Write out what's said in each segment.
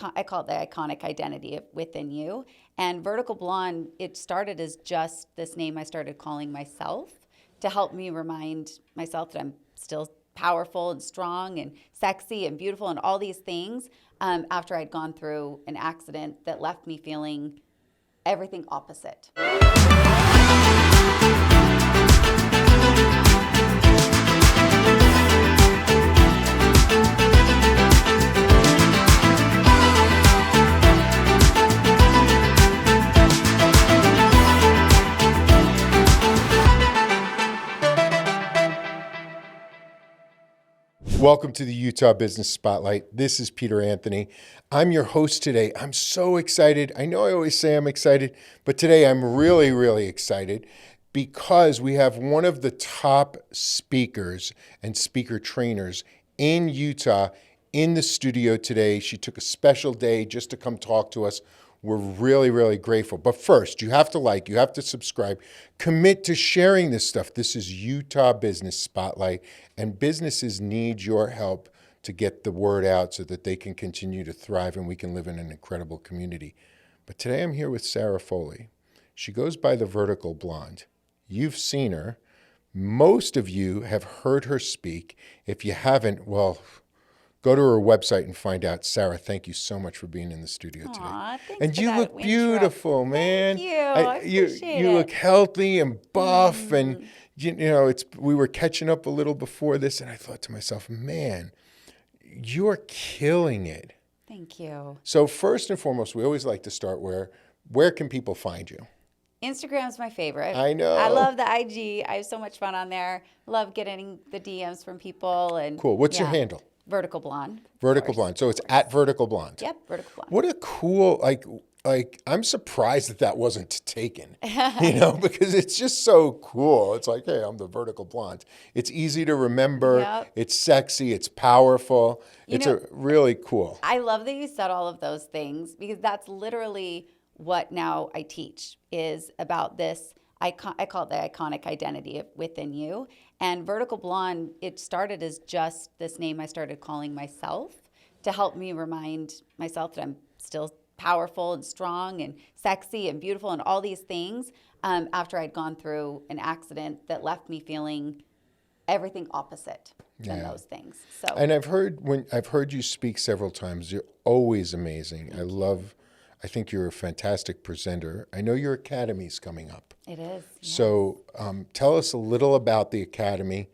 I call it the iconic identity within you. And Vertical Blonde, it started as just this name I started calling myself to help me remind myself that I'm still powerful and strong and sexy and beautiful and all these things after I'd gone through an accident that left me feeling everything opposite. Welcome to the Utah Business Spotlight. This is Peter Anthony. I'm your host today. I'm so excited. I know I always say I'm excited, but today I'm really, really excited because we have one of the top speakers and speaker trainers in Utah in the studio today. She took a special day just to come talk to us. We're really, really grateful. But first, you have to like, you have to subscribe, commit to sharing this stuff. This is Utah Business Spotlight, and businesses need your help to get the word out so that they can continue to thrive and we can live in an incredible community. But today I'm here with Sarah Foley. She goes by the Vertical Blonde. You've seen her. Most of you have heard her speak. If you haven't, well, go to her website and find out. Sarah, thank you so much for being in the studio today. Thanks and for you that look beautiful, man. Thank you. I appreciate you it. look healthy and buff, and you know we were catching up a little before this, and I thought to myself, man, you're killing it. Thank you. So first and foremost, we always like to start where can people find you? Instagram's my favorite. I know. I love the IG. I have so much fun on there. Love getting the DMs from people. And Cool. What's your handle? Vertical Blonde. Vertical Blonde. So it's at Vertical Blonde. Yep, Vertical Blonde. What a cool, like I'm surprised that wasn't taken, because it's just so cool. It's like, hey, I'm the Vertical Blonde. It's easy to remember. Yep. It's sexy. It's powerful. It's really cool. I love that you said all of those things because that's literally what now I teach is about this. I call it the iconic identity within you. And Vertical Blonde, it started as just this name I started calling myself to help me remind myself that I'm still powerful and strong and sexy and beautiful and all these things after I'd gone through an accident that left me feeling everything opposite than those things. So, and I've heard you speak several times. You're always amazing. I think you're a fantastic presenter. I know your academy's coming up. It is. Yes. So tell us a little about the academy,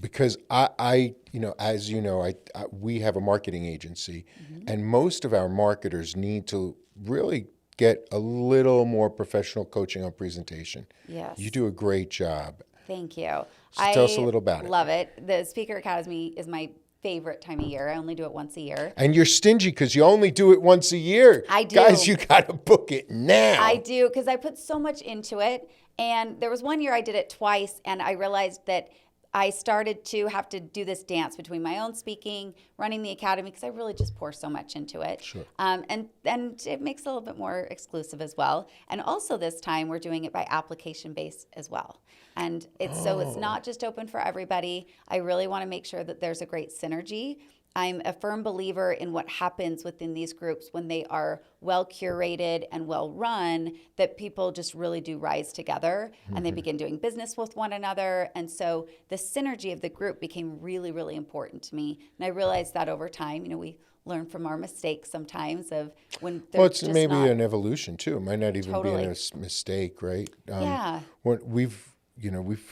because I as you know, we have a marketing agency, and most of our marketers need to really get a little more professional coaching on presentation. Yes. You do a great job. Thank you. So tell us a little about it. Love it. The Speaker Academy is my favorite time of year. I only do it once a year. And you're stingy because you only do it once a year. I do. Guys, you got to book it now. I do, because I put so much into it. And there was one year I did it twice, and I realized that I started to have to do this dance between my own speaking, running the academy, because I really just pour so much into it. Sure. And it makes it a little bit more exclusive as well. And also this time we're doing it by application based as well. And so it's not just open for everybody. I really want to make sure that there's a great synergy. I'm a firm believer in what happens within these groups when they are well curated and well run, that people just really do rise together and they begin doing business with one another. And so the synergy of the group became really, really important to me. And I realized that over time, we learn from our mistakes sometimes of when there's it's just maybe not an evolution too. It might not even Totally. be a mistake, right? Yeah. We've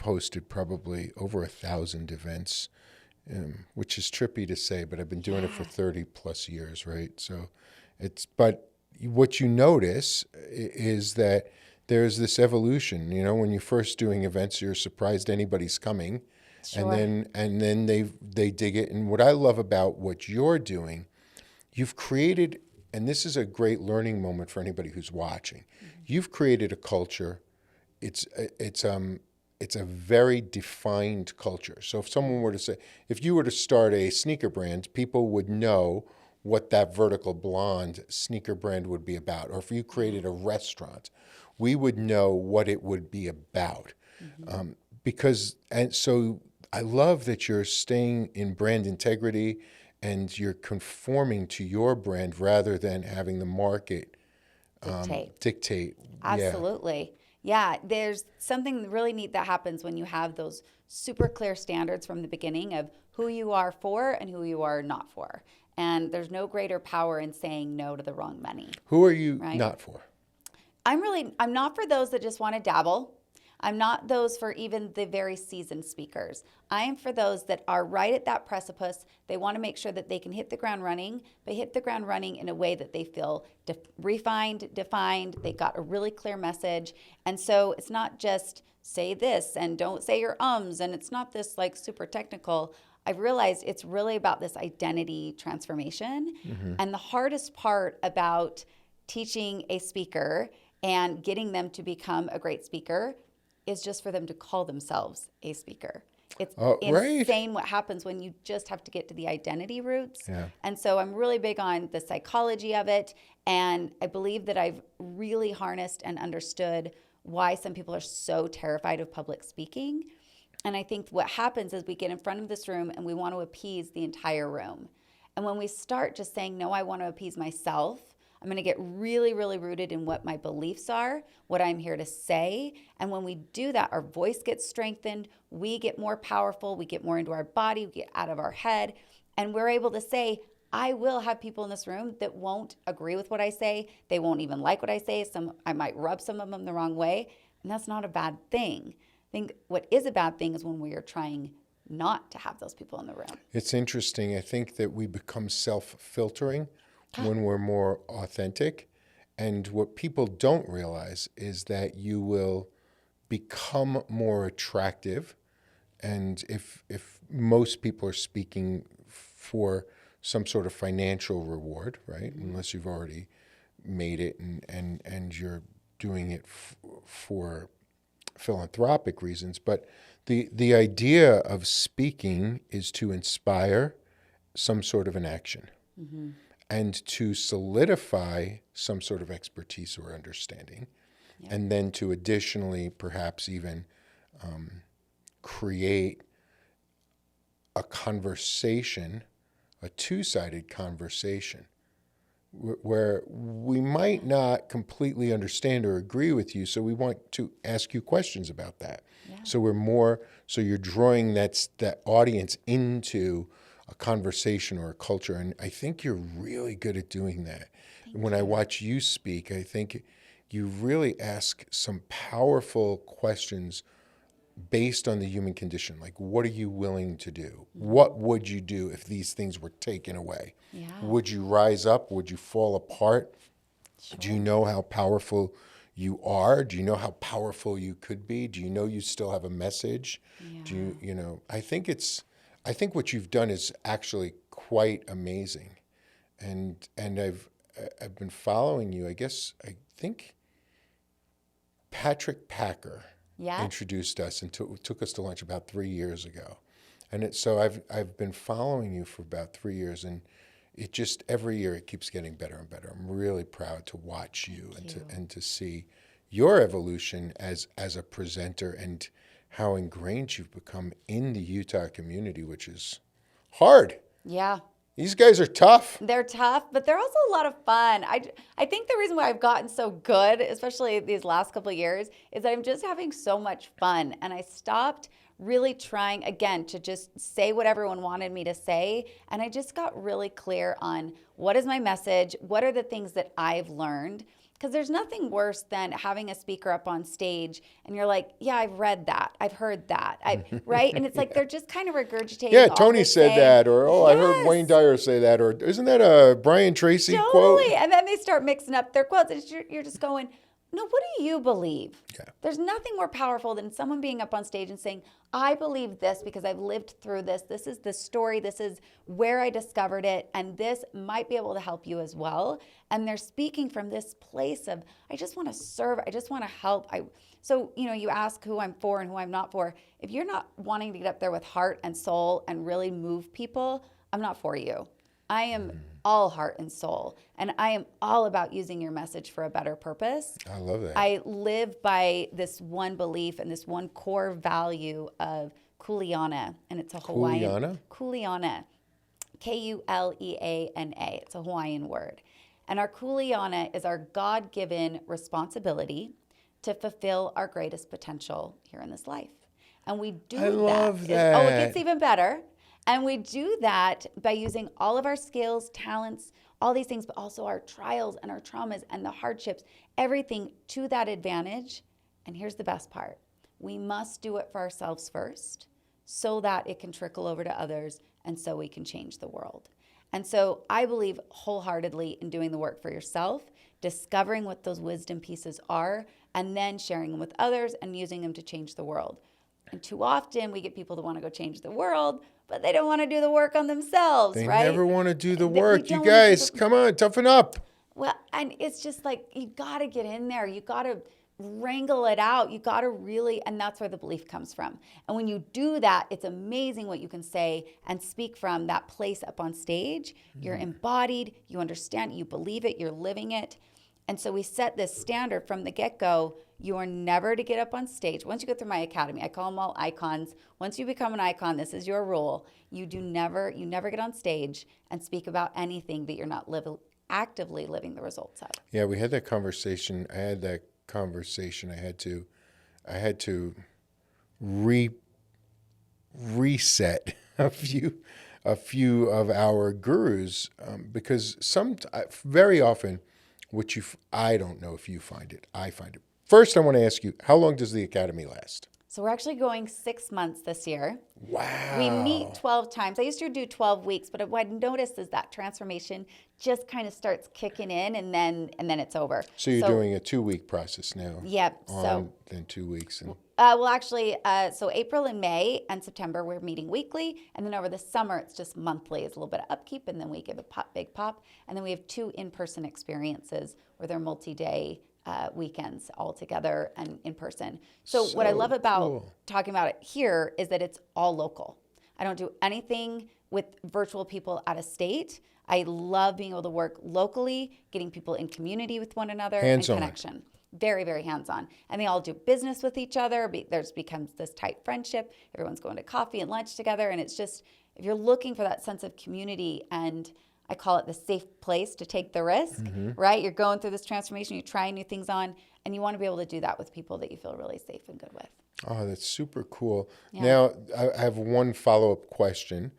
hosted probably over 1,000 events, which is trippy to say, but I've been doing it for 30 plus years, right? So but what you notice is that there's this evolution. When you're first doing events, you're surprised anybody's coming. Sure. And then they dig it. And what I love about what you're doing, you've created, and this is a great learning moment for anybody who's watching. You've created a culture. It's a very defined culture. So if you were to start a sneaker brand, people would know what that Vertical Blonde sneaker brand would be about. Or if you created a restaurant, we would know what it would be about. And so I love that you're staying in brand integrity and you're conforming to your brand rather than having the market dictate. Absolutely. Yeah, there's something really neat that happens when you have those super clear standards from the beginning of who you are for and who you are not for. And there's no greater power in saying no to the wrong money. Who are you right? not for? I'm not for those that just want to dabble. I'm not those for even the very seasoned speakers. I am for those that are right at that precipice. They want to make sure that they can hit the ground running, but hit the ground running in a way that they feel refined, defined. They got a really clear message. And so it's not just say this and don't say your ums, and it's not this like super technical. I've realized it's really about this identity transformation. And the hardest part about teaching a speaker and getting them to become a great speaker is just for them to call themselves a speaker. It's insane what happens when you just have to get to the identity roots. Yeah. And so I'm really big on the psychology of it. And I believe that I've really harnessed and understood why some people are so terrified of public speaking. And I think what happens is we get in front of this room and we want to appease the entire room. And when we start just saying, no, I want to appease myself, I'm going to get really, really rooted in what my beliefs are, what I'm here to say. And when we do that, our voice gets strengthened. We get more powerful. We get more into our body. We get out of our head. And we're able to say, I will have people in this room that won't agree with what I say. They won't even like what I say. I might rub some of them the wrong way. And that's not a bad thing. I think what is a bad thing is when we are trying not to have those people in the room. It's interesting. I think that we become self-filtering when we're more authentic. And what people don't realize is that you will become more attractive. And if most people are speaking for some sort of financial reward, right? Unless you've already made it and you're doing it for philanthropic reasons. But the idea of speaking is to inspire some sort of an action. And to solidify some sort of expertise or understanding, and then to additionally perhaps even create a conversation, a two-sided conversation, where we might not completely understand or agree with you, so we want to ask you questions about that. So you're drawing that audience into a conversation or a culture. And I think you're really good at doing that. When I watch you speak, I think you really ask some powerful questions based on the human condition. Like, what are you willing to do? What would you do if these things were taken away? Would you rise up? Would you fall apart? Do you know how powerful you are? Do you know how powerful you could be? Do you know you still have a message? Do you know, I think what you've done is actually quite amazing, and I've been following you. I think Patrick Packer introduced us and took us to lunch about 3 years ago, and so I've been following you for about 3 years, and it just every year it keeps getting better and better. I'm really proud to watch you and to see your evolution as a presenter and how ingrained you've become in the Utah community, which is hard. Yeah. These guys are tough. They're tough, but they're also a lot of fun. I think the reason why I've gotten so good, especially these last couple of years, is that I'm just having so much fun. And I stopped really trying, again, to just say what everyone wanted me to say. And I just got really clear on what is my message, what are the things that I've learned. Because there's nothing worse than having a speaker up on stage and you're like, yeah, I've read that. I've heard that. Right? And it's like they're just kind of regurgitating. Yeah, Tony said that. Or, I heard Wayne Dyer say that. Or isn't that a Brian Tracy quote? Totally. And then they start mixing up their quotes. And you're just going, no, what do you believe? Yeah. There's nothing more powerful than someone being up on stage and saying, I believe this because I've lived through this. This is the story. This is where I discovered it. And this might be able to help you as well. And they're speaking from this place of, I just want to serve. I just want to help. So, you ask who I'm for and who I'm not for. If you're not wanting to get up there with heart and soul and really move people, I'm not for you. I am all heart and soul, and I am all about using your message for a better purpose. I love that. I live by this one belief and this one core value of kuleana, and it's a Hawaiian. Kuleana? Kuleana. Kuleana. It's a Hawaiian word. And our kuleana is our God-given responsibility to fulfill our greatest potential here in this life. And we do I that. love It that. gets even better. And we do that by using all of our skills, talents, all these things, but also our trials and our traumas and the hardships, everything to that advantage. And here's the best part. We must do it for ourselves first so that it can trickle over to others and so we can change the world. And so I believe wholeheartedly in doing the work for yourself, discovering what those wisdom pieces are, and then sharing them with others and using them to change the world. And too often we get people that want to go change the world, but they don't want to do the work on themselves, They right? never want to do the We work. You don't wanna do guys, come on, toughen up. Well, and it's just like, you got to get in there. You got to wrangle it out. You got to really, and that's where the belief comes from. And when you do that, it's amazing what you can say and speak from that place up on stage. You're embodied, you understand, you believe it, you're living it. And so we set this standard from the get-go. You are never to get up on stage. Once you go through my academy, I call them all icons. Once you become an icon, this is your rule. You never get on stage and speak about anything that you're not actively living the results of. Yeah, we had that conversation. I had that conversation. I had to reset a few of our gurus because very often, I don't know if you find it. I find it. First, I want to ask you, how long does the academy last? So we're actually going 6 months this year. Wow. We meet 12 times. I used to do 12 weeks, but what I noticed is that transformation just kind of starts kicking in and then it's over. So you're doing a 2-week process now. Yep. Then 2 weeks. And So April and May and September, we're meeting weekly. And then over the summer, it's just monthly. It's a little bit of upkeep. And then we give a big pop. And then we have 2 in-person experiences where they're multi-day weekends all together and in person. So what I love about talking about it here is that it's all local. I don't do anything with virtual people out of state. I love being able to work locally, getting people in community with one another and connection. Very, very hands-on. And they all do business with each other. There's becomes this tight friendship. Everyone's going to coffee and lunch together. And it's just, if you're looking for that sense of community, and I call it the safe place to take the risk, right? You're going through this transformation, you're trying new things on, and you want to be able to do that with people that you feel really safe and good with. Oh, that's super cool. Yeah. Now, I have one follow-up question.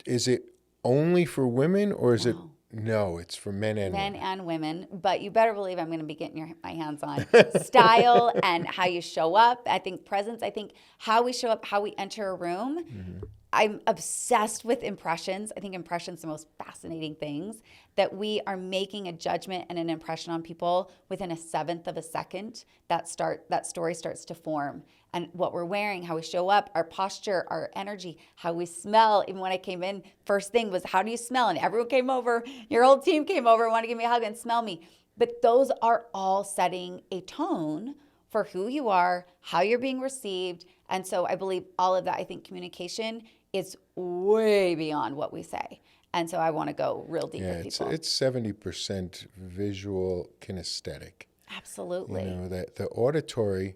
Is it only for women or is it? No, it's for men and women. Men and women, but you better believe I'm going to be getting my hands on style and how you show up. I think presence, I think how we show up, how we enter a room. I'm obsessed with impressions. I think impressions are the most fascinating things, that we are making a judgment and an impression on people within a 1/7 of a second. That story starts to form. And what we're wearing, how we show up, our posture, our energy, how we smell. Even when I came in, first thing was, how do you smell? And everyone came over, your whole team came over, wanted to give me a hug and smell me. But those are all setting a tone for who you are, how you're being received. And so I believe all of that, I think communication is way beyond what we say. And so I want to go real deep with people. It's 70% visual kinesthetic. Absolutely. You know, that the auditory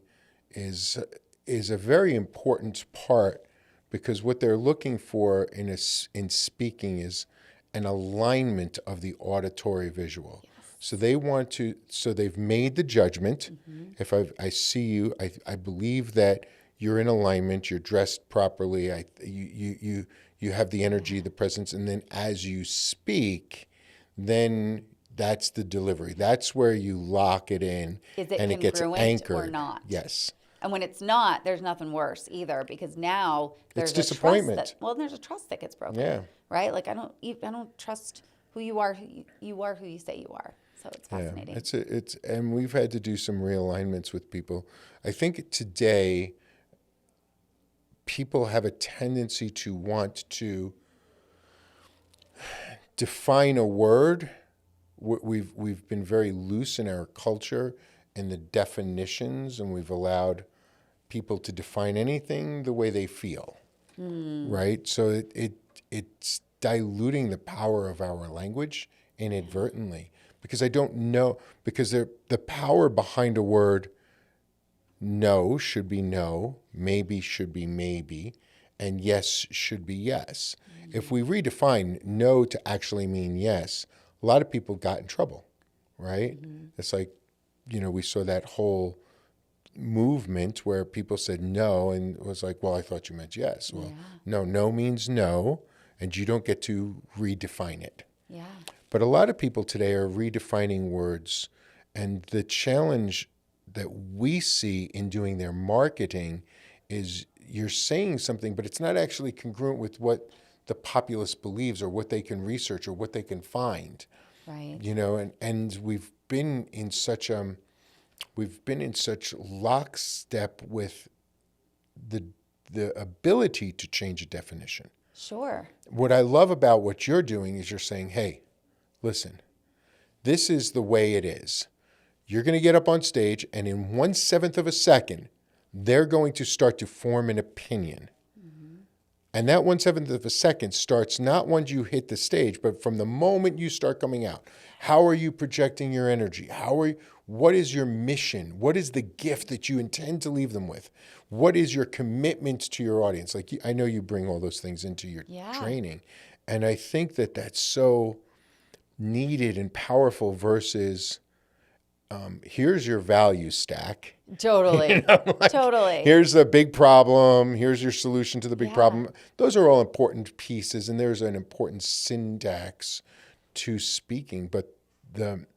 is a very important part, because what they're looking for in speaking is an alignment of the auditory visual. Yes. So they've made the judgment. If I see you, I believe that you're in alignment, you're dressed properly, you have the energy, the presence, and then as you speak, then that's the delivery. That's where you lock it in, and it gets anchored or not? Yes. And when it's not, there's nothing worse either, because now there's It's disappointment. There's a trust that gets broken. Yeah. Right? Like I don't trust who you are. You are who you say you are. So it's fascinating. Yeah, and we've had to do some realignments with people. I think today people have a tendency to want to define a word. We've been very loose in our culture in the definitions, and we've allowed people to define anything the way they feel, right? So it's diluting the power of our language inadvertently, because I don't know, because the power behind a word, no should be no, maybe should be maybe, and yes should be yes. If we redefine no to actually mean yes, a lot of people got in trouble, right? It's like, we saw that whole movement where people said no and it was like, well, I thought you meant yes. Well, no means no, and you don't get to redefine it. Yeah. But a lot of people today are redefining words, and the challenge that we see in doing their marketing is you're saying something, but it's not actually congruent with what the populace believes or what they can research or what they can find. Right. And we've been in such lockstep with the ability to change a definition. Sure. What I love about what you're doing is you're saying, hey, listen, this is the way it is. You're going to get up on stage, and in 1/7 of a second, they're going to start to form an opinion. And that 1/7 of a second starts not when you hit the stage, but from the moment you start coming out. How are you projecting your energy? What is your mission? What is the gift that you intend to leave them with? What is your commitment to your audience? Like, I know you bring all those things into your training. And I think that that's so needed and powerful versus here's your value stack. Totally. Totally. Here's the big problem. Here's your solution to the big problem. Those are all important pieces, and there's an important syntax to speaking. But the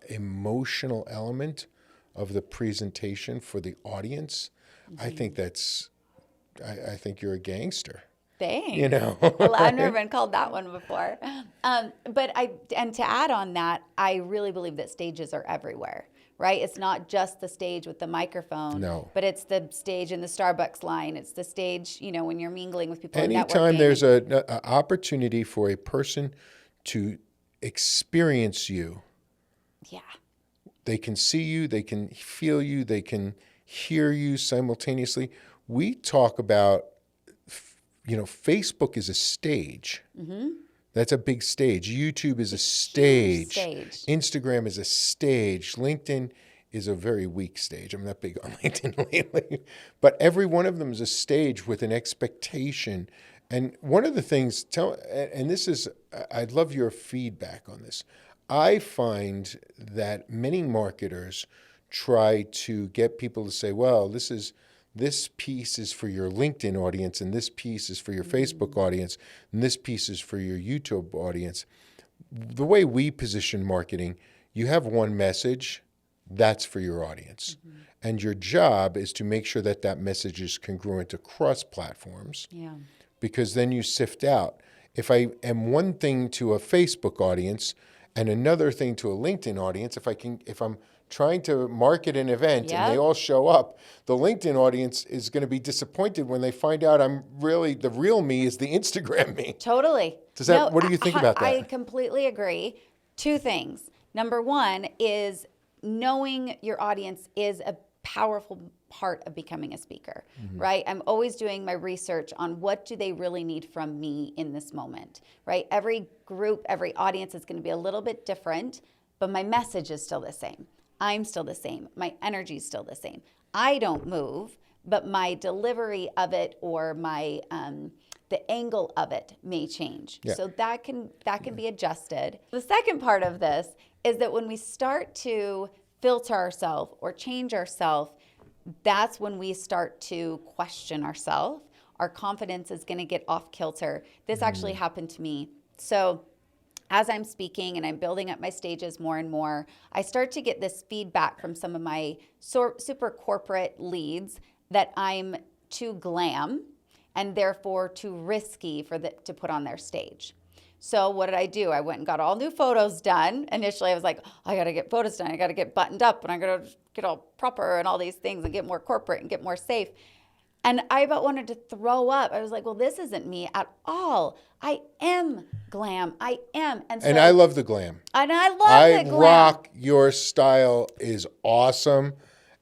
emotional element of the presentation for the audience, I think I think you're a gangster. Thanks. Well, I've never been called that one before. But to add on that, I really believe that stages are everywhere, right? It's not just the stage with the microphone, but it's the stage in the Starbucks line. It's the stage, when you're mingling with people. Anytime there's an opportunity for a person to experience you, they can see you, they can feel you, they can hear you simultaneously. We talk about Facebook is a stage. That's a big stage. YouTube is a stage. Instagram is a stage. LinkedIn is a very weak stage. I'm not big on LinkedIn lately. But every one of them is a stage with an expectation. And one of the things, I'd love your feedback on this. I find that many marketers try to get people to say, well, this piece is for your LinkedIn audience, and this piece is for your Facebook audience, and this piece is for your YouTube audience. The way we position marketing, you have one message, that's for your audience. And your job is to make sure that message is congruent across platforms, because then you sift out. If I am one thing to a Facebook audience and another thing to a LinkedIn audience, if I'm trying to market an event and they all show up, the LinkedIn audience is going to be disappointed when they find out the real me is the Instagram me. Totally. What do you think about that? I completely agree. Two things. Number one is knowing your audience is a powerful part of becoming a speaker, right? I'm always doing my research on what do they really need from me in this moment, right? Every group, every audience is going to be a little bit different, but my message is still the same. I'm still the same. My energy is still the same. I don't move, but my delivery of it or my the angle of it may change. So that can be adjusted. The second part of this is that when we start to filter ourselves or change ourselves, that's when we start to question ourselves. Our confidence is going to get off kilter. This actually happened to me. So as I'm speaking and I'm building up my stages more and more, I start to get this feedback from some of my super corporate leads that I'm too glam and therefore too risky to put on their stage. So what did I do? I went and got all new photos done. Initially, I was like, I got to get photos done. I got to get buttoned up and I got to get all proper and all these things and get more corporate and get more safe. And I about wanted to throw up. I was like, well, this isn't me at all. I am glam. I am. And I love the glam. And I love the glam. Rock. Your style is awesome.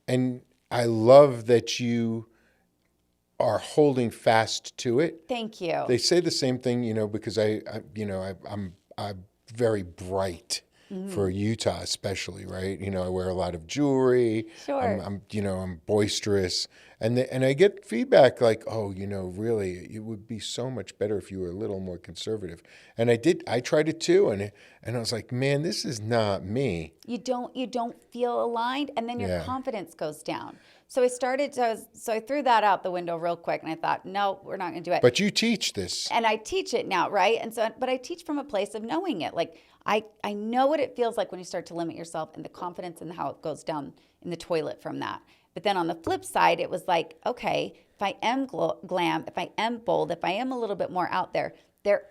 And I love that you are holding fast to it. Thank you. They say the same thing, because I'm very bright. for Utah especially, right? You know, I wear a lot of jewelry. Sure. I'm boisterous. And I get feedback like, oh, really, it would be so much better if you were a little more conservative. And I tried it too. And I was like, man, this is not me. You don't feel aligned, and then your Yeah. confidence goes down. So I threw that out the window real quick, and I thought, no, we're not going to do it. But you teach this. And I teach it now, right? But I teach from a place of knowing it. Like I know what it feels like when you start to limit yourself, and the confidence and how it goes down in the toilet from that. But then on the flip side, it was like, okay, if I am glam, if I am bold, if I am a little bit more out there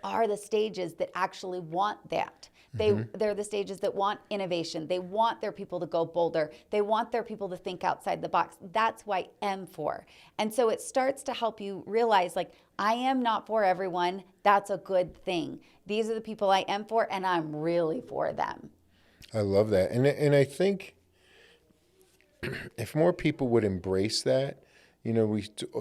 are the stages that actually want that. They're the stages that want innovation. They want their people to go bolder. They want their people to think outside the box. That's why M for. And so it starts to help you realize, like, I am not for everyone. That's a good thing. These are the people I am for, and I'm really for them. I love that. And I think if more people would embrace that,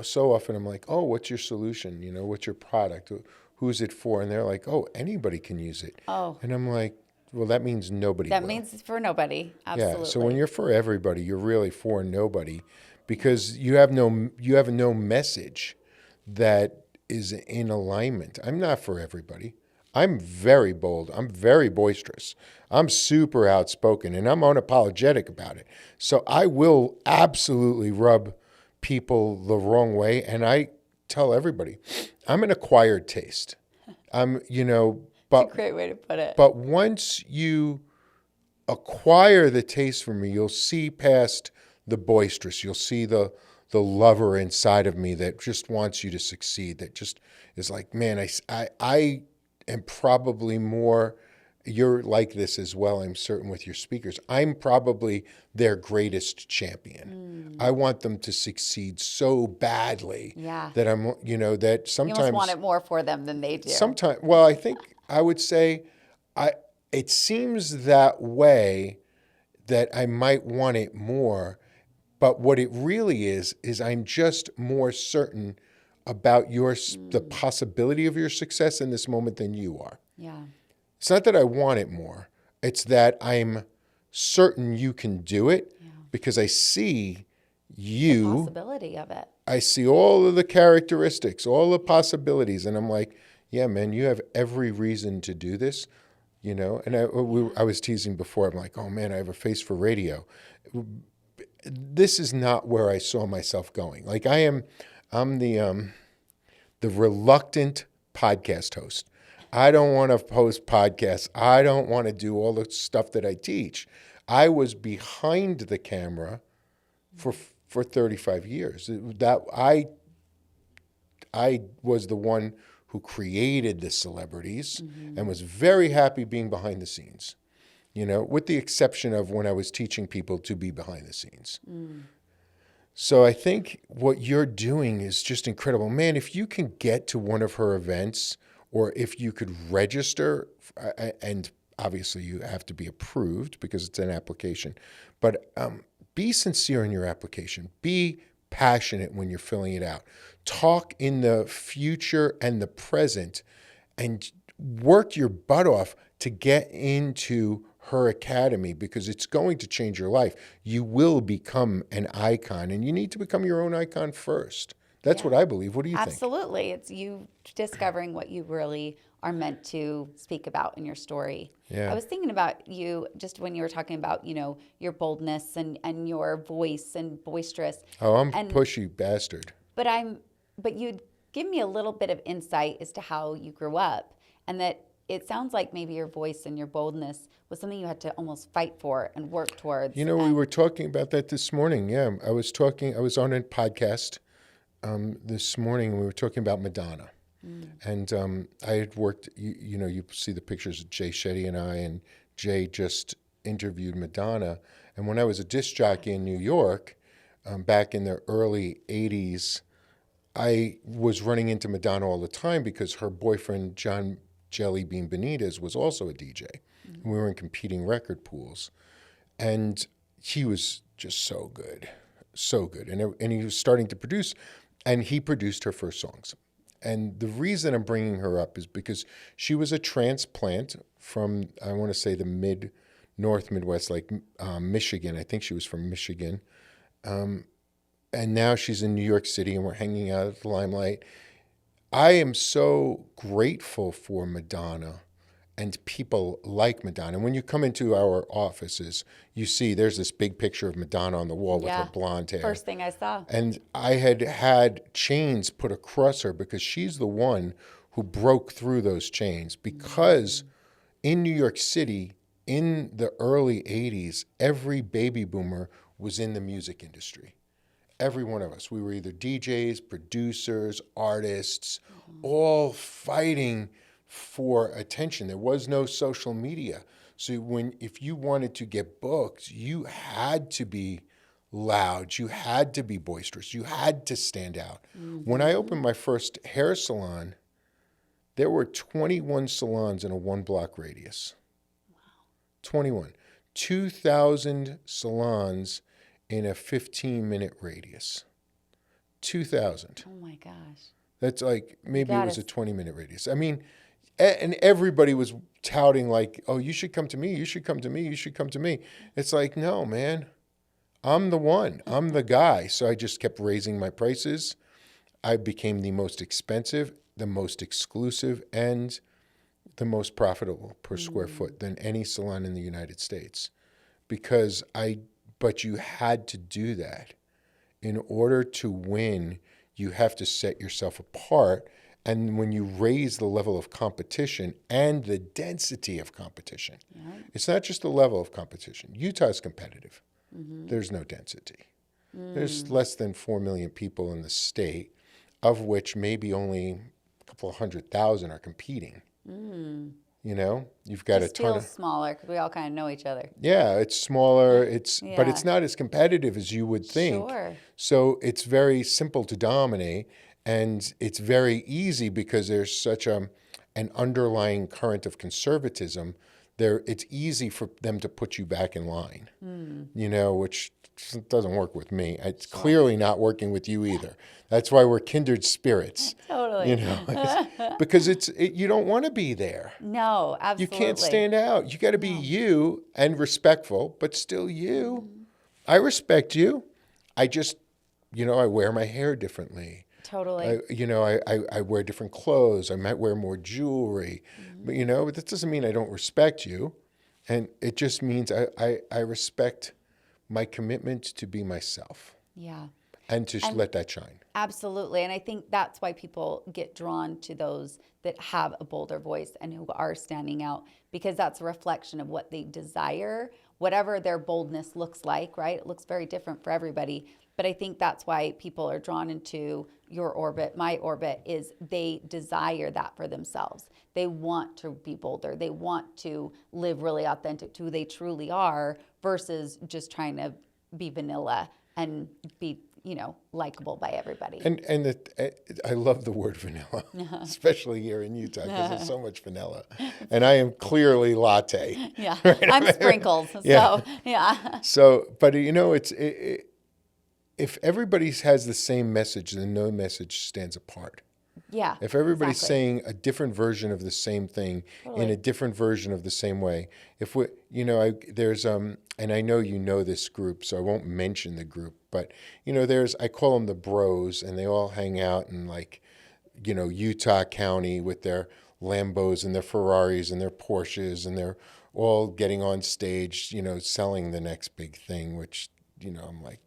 so often I'm like, oh, what's your solution? What's your product? Who's it for? And they're like, oh, anybody can use it. Oh. And I'm like, well, that means nobody That will. means it's for nobody. Absolutely. Yeah. So when you're for everybody, you're really for nobody, because you have no message that is in alignment. I'm not for everybody. I'm very bold. I'm very boisterous. I'm super outspoken, and I'm unapologetic about it. So I will absolutely rub people the wrong way, and I tell everybody, I'm an acquired taste. But It's a great way to put it. But once you acquire the taste for me, you'll see past the boisterous. You'll see the lover inside of me that just wants you to succeed, that just is like, man, I am probably more, you're like this as well, I'm certain, with your speakers. I'm probably their greatest champion. I want them to succeed so badly that that sometimes... You almost want it more for them than they do. Sometimes, well, I think I would say it seems that way, that I might want it more, but what it really is I'm just more certain about the possibility of your success in this moment than you are. Yeah. It's not that I want it more. It's that I'm certain you can do it because I see you. The possibility of it. I see all of the characteristics, all the possibilities, and I'm like, yeah, man, you have every reason to do this, And I was teasing before. I'm like, oh man, I have a face for radio. This is not where I saw myself going. Like I'm the reluctant podcast host. I don't want to host podcasts. I don't want to do all the stuff that I teach. I was behind the camera for 35 years. That I was the one who created the celebrities and was very happy being behind the scenes, with the exception of when I was teaching people to be behind the scenes. So I think what you're doing is just incredible. Man, if you can get to one of her events, or if you could register, and obviously you have to be approved because it's an application, but be sincere in your application. Be passionate when you're filling it out. Talk in the future and the present, and work your butt off to get into her academy, because it's going to change your life. You will become an icon, and you need to become your own icon first. That's what I believe. What do you think? Absolutely. It's you discovering what you really are meant to speak about in your story. Yeah. I was thinking about you just when you were talking about, your boldness and your voice and boisterous. Oh, I'm a pushy bastard. But you'd give me a little bit of insight as to how you grew up, and that it sounds like maybe your voice and your boldness was something you had to almost fight for and work towards. We were talking about that this morning. Yeah, I was on a podcast this morning, and we were talking about Madonna. And I had worked, you see the pictures of Jay Shetty and I, and Jay just interviewed Madonna. And when I was a disc jockey in New York, back in the early 80s, I was running into Madonna all the time because her boyfriend, John Jellybean Benitez, was also a DJ. We were in competing record pools. And he was just so good. And he was starting to produce, and he produced her first songs. And the reason I'm bringing her up is because she was a transplant from, I want to say, the mid North Midwest, like Michigan. I think she was from Michigan. And now she's in New York City, and we're hanging out at the Limelight. I am so grateful for Madonna and people like Madonna. And when you come into our offices, you see there's this big picture of Madonna on the wall with her blonde hair. First thing I saw. And I had chains put across her because she's the one who broke through those chains. Because in New York City, in the early 80s, every baby boomer was in the music industry. Every one of us. We were either DJs, producers, artists, all fighting for attention. There was no social media. So if you wanted to get booked, you had to be loud, you had to be boisterous, you had to stand out. When I opened my first hair salon, there were 21 salons in a 1-block radius. Wow. 21. 2,000 salons in a 15-minute radius. 2,000. Oh my gosh. That's like, maybe it was a 20-minute radius. I mean, and everybody was touting like, oh, you should come to me, you should come to me, you should come to me. It's like, no, man, I'm the one, I'm the guy. So I just kept raising my prices. I became the most expensive, the most exclusive, and the most profitable per square foot than any salon in the United States. But you had to do that. In order to win, you have to set yourself apart. And when you raise the level of competition and the density of competition, it's not just the level of competition. Utah's competitive. There's no density. There's less than 4 million people in the state, of which maybe only a couple of 100,000 are competing. You know, you've got a ton of... It feels smaller because we all kind of know each other. Yeah, it's smaller, but it's not as competitive as you would think. Sure. So it's very simple to dominate, and it's very easy because there's such an underlying current of conservatism. It's easy for them to put you back in line, you know, which doesn't work with me. It's clearly not working with you either. That's why we're kindred spirits. Totally. You know, because you don't want to be there. No, absolutely. You can't stand out. You got to be you and respectful, but still you. I respect you. I just, I wear my hair differently. Totally. I wear different clothes. I might wear more jewelry, but that doesn't mean I don't respect you. And it just means I respect my commitment to be myself. Yeah. And to let that shine. Absolutely. And I think that's why people get drawn to those that have a bolder voice and who are standing out, because that's a reflection of what they desire, whatever their boldness looks like, right? It looks very different for everybody. But I think that's why people are drawn into your orbit, my orbit, is they desire that for themselves. They want to be bolder. They want to live really authentic to who they truly are versus just trying to be vanilla and be likable by everybody. And I love the word vanilla, especially here in Utah, because there's so much vanilla. And I am clearly latte. Yeah, right? I'm sprinkles. So, yeah. So, but if everybody has the same message, then no message stands apart. Yeah. If everybody's saying a different version of the same thing in a different version of the same way, there's and I know you know this group, so I won't mention the group, but I call them the bros, and they all hang out in Utah County with their Lambos and their Ferraris and their Porsches, and they're all getting on stage, selling the next big thing, which I'm like,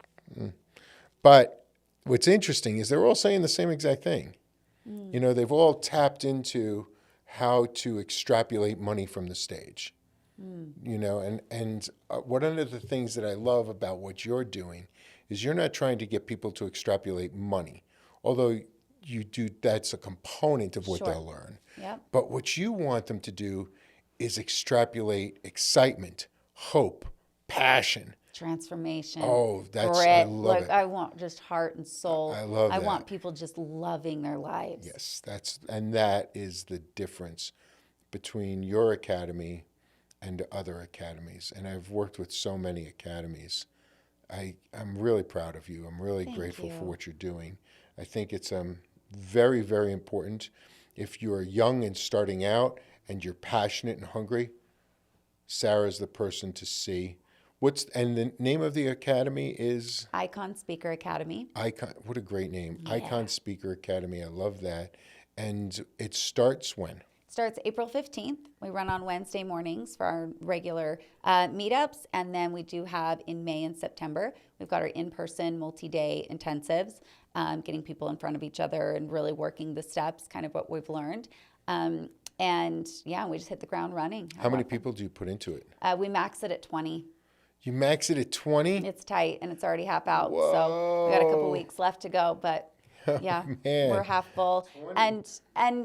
But what's interesting is they're all saying the same exact thing. They've all tapped into how to extrapolate money from the stage. And one of the things that I love about what you're doing is you're not trying to get people to extrapolate money, although you do. That's a component of what they'll learn. Yep. But what you want them to do is extrapolate excitement, hope, passion. Transformation. Oh, grit. I love it. I want just heart and soul. I love that. I want people just loving their lives. Yes, that is the difference between your academy and other academies. And I've worked with so many academies. I'm really proud of you. I'm really grateful for what you're doing. I think it's very, very important. If you're young and starting out and you're passionate and hungry, Sarah's the person to see. And the name of the academy is? Icon Speaker Academy. Icon. What a great name. Yeah. Icon Speaker Academy. I love that. And it starts when? Starts April 15th. We run on Wednesday mornings for our regular meetups. And then we do have in May and September, we've got our in-person multi-day intensives, getting people in front of each other and really working the steps, kind of what we've learned. And yeah, we just hit the ground running. How many people do you put into it? We max it at 20. You max it at 20? It's tight and it's already half out. Whoa. So we got a couple weeks left to go, but yeah, Man. we're half full. And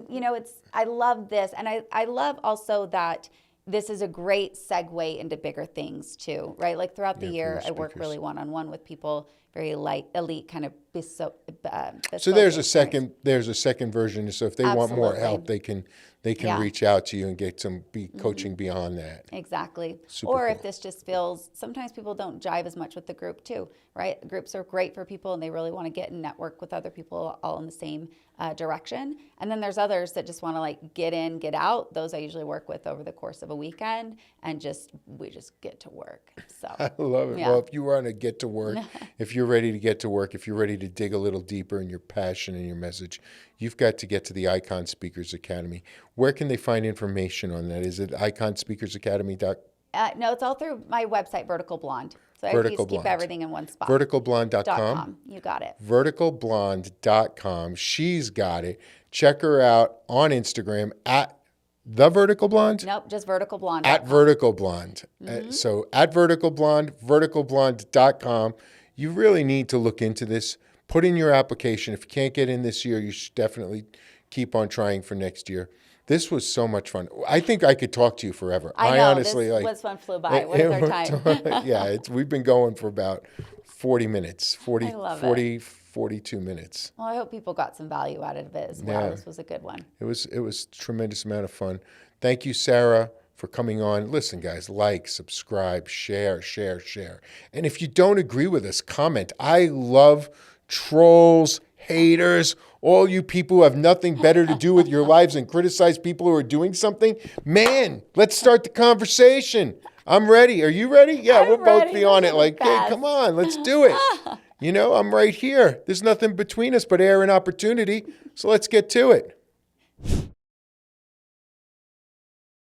you know, I love this. And I love also that this is a great segue into bigger things too, right? Like throughout the year, I work really one-on-one with people, very elite kind of So there's a second version. So if they want more help, they can reach out to you and get some coaching beyond that. Exactly. Super or cool. if this just feels, sometimes people don't jive as much with the group too, right? Groups are great for people and they really want to get and network with other people all in the same direction. And then there's others that just want to like get in, get out. Those I usually work with over the course of a weekend and we just get to work. So I love it. Yeah. Well, if you want to get to work, if you're ready to get to work, if you're ready to dig a little deeper in your passion and your message, you've got to get to the Icon Speakers Academy. Where can they find information on that? Is it iconspeakersacademy.com? No, it's all through my website, Vertical Blonde. So I Vertical just keep Blonde. everything in one spot. Verticalblonde.com. You got it. Verticalblonde.com. She's got it. Check her out on Instagram at The Vertical Blonde? Nope, just Vertical Blonde. At Vertical Blonde. So at Vertical Blonde, verticalblonde.com. You really need to look into this. Put in your application. If you can't get in this year, you should definitely keep on trying for next year. This was so much fun. I think I could talk to you forever. I know, honestly this fun flew by. What is our time? Yeah, we've been going for about 40 minutes, 40, I love 42 minutes. Well, I hope people got some value out of it as well. Yeah. This was a good one. It was a tremendous amount of fun. Thank you, Sarah, for coming on. Listen, guys, like, subscribe, share. And if you don't agree with us, comment. I love trolls, haters, all you people who have nothing better to do with your lives than criticize people who are doing something. Man, let's start the conversation. I'm ready. Are you ready? Yeah, we'll both be on it like, hey, come on, let's do it. You know, I'm right here. There's nothing between us but air and opportunity, so let's get to it.